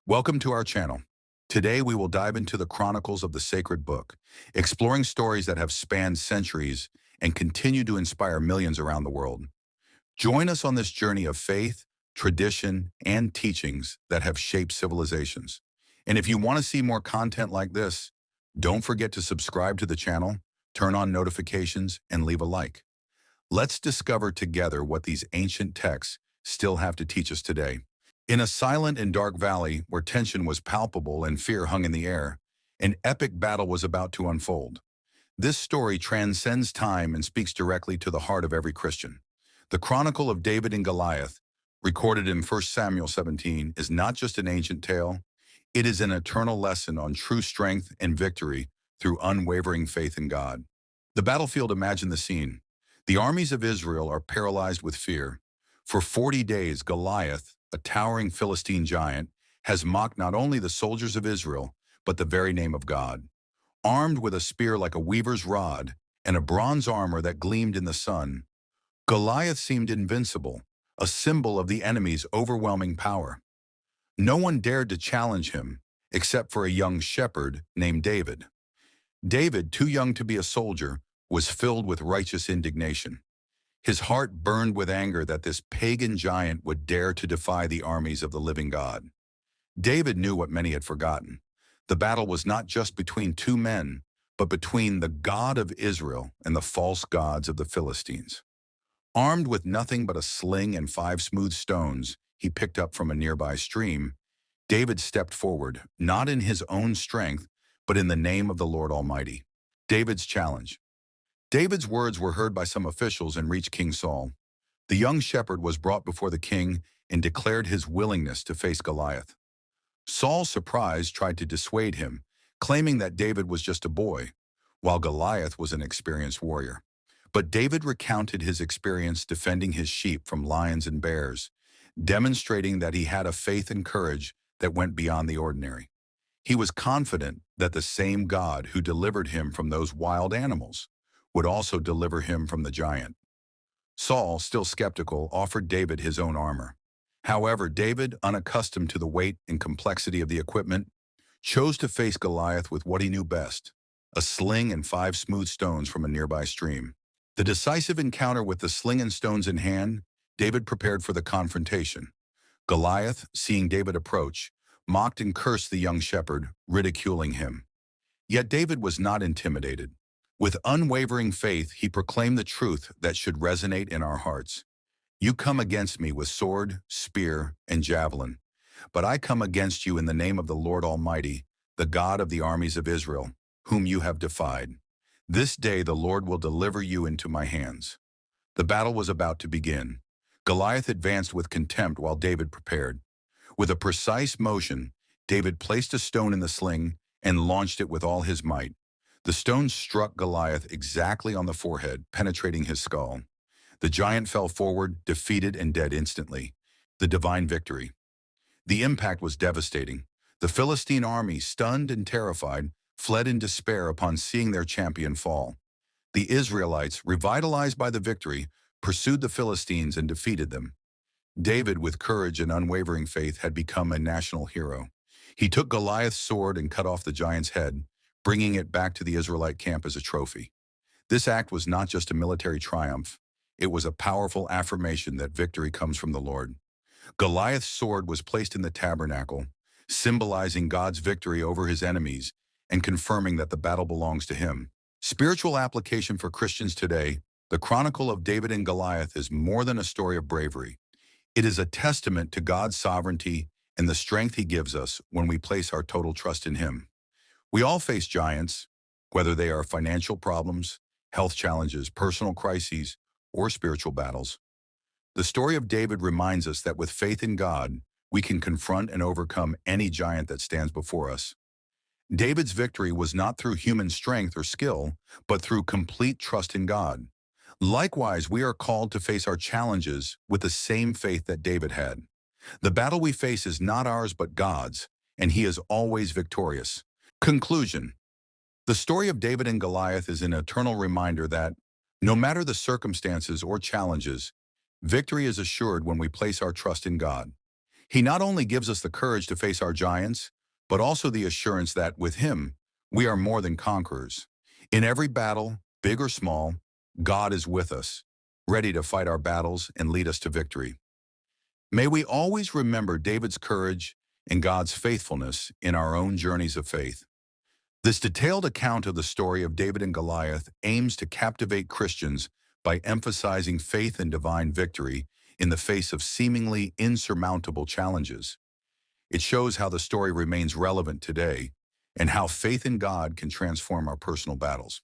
Welcome to our channel. Today we will dive into the chronicles of the sacred book, exploring stories that have spanned centuries and continue to inspire millions around the world. Join us on this journey of faith, tradition, and teachings that have shaped civilizations. And if you want to see more content like this, don't forget to subscribe to the channel, turn on notifications, and leave a like. Let's discover together what these ancient texts still have to teach us today. In a silent and dark valley where tension was palpable and fear hung in the air, an epic battle was about to unfold. This story transcends time and speaks directly to the heart of every Christian. The Chronicle of David and Goliath, recorded in 1 Samuel 17, is not just an ancient tale, it is an eternal lesson on true strength and victory through unwavering faith in God. The battlefield, imagine the scene. The armies of Israel are paralyzed with fear. For 40 days, Goliath, a towering Philistine giant, has mocked not only the soldiers of Israel, but the very name of God. Armed with a spear like a weaver's rod and a bronze armor that gleamed in the sun, Goliath seemed invincible, a symbol of the enemy's overwhelming power. No one dared to challenge him, except for a young shepherd named David. David, too young to be a soldier, was filled with righteous indignation. His heart burned with anger that this pagan giant would dare to defy the armies of the living God. David knew what many had forgotten. The battle was not just between two men, but between the God of Israel and the false gods of the Philistines. Armed with nothing but a sling and 5 smooth stones he picked up from a nearby stream, David stepped forward, not in his own strength, but in the name of the Lord Almighty. David's challenge. David's words were heard by some officials and reached King Saul. The young shepherd was brought before the king and declared his willingness to face Goliath. Saul, surprised, tried to dissuade him, claiming that David was just a boy, while Goliath was an experienced warrior. But David recounted his experience defending his sheep from lions and bears, demonstrating that he had a faith and courage that went beyond the ordinary. He was confident that the same God who delivered him from those wild animals would also deliver him from the giant. Saul, still skeptical, offered David his own armor. However, David, unaccustomed to the weight and complexity of the equipment, chose to face Goliath with what he knew best, a sling and 5 smooth stones from a nearby stream. The decisive encounter with the sling and stones in hand, David prepared for the confrontation. Goliath, seeing David approach, mocked and cursed the young shepherd, ridiculing him. Yet David was not intimidated. With unwavering faith, he proclaimed the truth that should resonate in our hearts. You come against me with sword, spear, and javelin, but I come against you in the name of the Lord Almighty, the God of the armies of Israel, whom you have defied. This day the Lord will deliver you into my hands. The battle was about to begin. Goliath advanced with contempt while David prepared. With a precise motion, David placed a stone in the sling and launched it with all his might. The stone struck Goliath exactly on the forehead, penetrating his skull. The giant fell forward, defeated and dead instantly. The divine victory. The impact was devastating. The Philistine army, stunned and terrified, fled in despair upon seeing their champion fall. The Israelites, revitalized by the victory, pursued the Philistines and defeated them. David, with courage and unwavering faith, had become a national hero. He took Goliath's sword and cut off the giant's head, bringing it back to the Israelite camp as a trophy. This act was not just a military triumph, it was a powerful affirmation that victory comes from the Lord. Goliath's sword was placed in the tabernacle, symbolizing God's victory over his enemies and confirming that the battle belongs to him. Spiritual application for Christians today, the Chronicle of David and Goliath is more than a story of bravery. It is a testament to God's sovereignty and the strength he gives us when we place our total trust in him. We all face giants, whether they are financial problems, health challenges, personal crises, or spiritual battles. The story of David reminds us that with faith in God, we can confront and overcome any giant that stands before us. David's victory was not through human strength or skill, but through complete trust in God. Likewise, we are called to face our challenges with the same faith that David had. The battle we face is not ours but God's, and he is always victorious. Conclusion. The story of David and Goliath is an eternal reminder that, no matter the circumstances or challenges, victory is assured when we place our trust in God. He not only gives us the courage to face our giants, but also the assurance that, with him, we are more than conquerors. In every battle, big or small, God is with us, ready to fight our battles and lead us to victory. May we always remember David's courage and God's faithfulness in our own journeys of faith. This detailed account of the story of David and Goliath aims to captivate Christians by emphasizing faith and divine victory in the face of seemingly insurmountable challenges. It shows how the story remains relevant today and how faith in God can transform our personal battles.